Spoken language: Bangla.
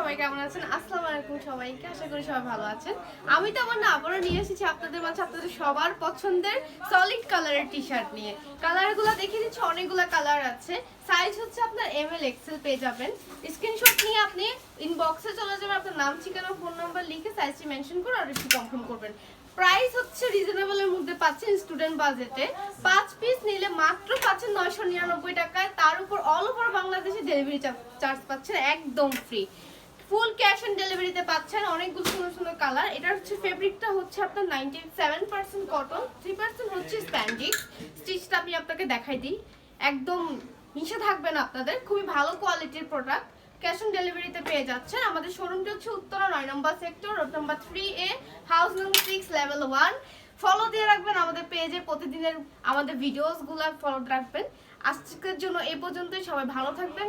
সবাই কেমন আছেন? আসসালামু আলাইকুম সবাইকে, আশা করি সবাই ভালো আছেন। আমি তো আমার না আবারও নিয়ে এসেছি আপনাদের মাঝে আপনাদের সবার পছন্দের সলিড কালারের টি শার্ট নিয়ে। কালারগুলো দেখিয়ে দিচ্ছি, অনেকগুলো কালার আছে। সাইজ হচ্ছে আপনার ML XL পেয়ে যাবেন। স্ক্রিনশট নিয়ে আপনি ইনবক্সে চলে যাবেন, আপনার নাম ঠিকানা ফোন নাম্বার লিখে সাইজটি মেনশন করে অর্ডারটি কনফার্ম করবেন। প্রাইস হচ্ছে রিজনেবলের মধ্যে পাচ্ছেন, স্টুডেন্ট বাজেটে 5 পিস নিলে মাত্র পাচ্ছেন 999 টাকায়। তার উপর অল ওভার বাংলাদেশে ডেলিভারি চার্জ পাচ্ছেন একদম ফ্রি। ফুল ক্যাশ অন ডেলিভারিতে পাচ্ছেন। অনেকগুলো সুন্দর সুন্দর কালার। এটা হচ্ছে ফেব্রিকটা হচ্ছে আপনার 97% কটন, 3% হচ্ছে স্প্যান্ডিক্স। স্টিচটা আমি আপনাকে দেখাই দিই, একদম মিশে থাকবে না আপনাদের, খুবই ভালো কোয়ালিটির প্রোডাক্ট। ক্যাশ অন ডেলিভারিতে পেয়ে যাচ্ছেন। আমাদের শোরুমটা হচ্ছে উত্তরা 9 নম্বর sector, road number 3A, house নম্বর 6, লেভেল 1। ফলো দিয়ে রাখবেন আমাদের পেজে, প্রতিদিনের আমাদের ভিডিওসগুলো ফলো রাখবেন। আজকের জন্য এই পর্যন্তই। সবাই ভালো থাকবেন।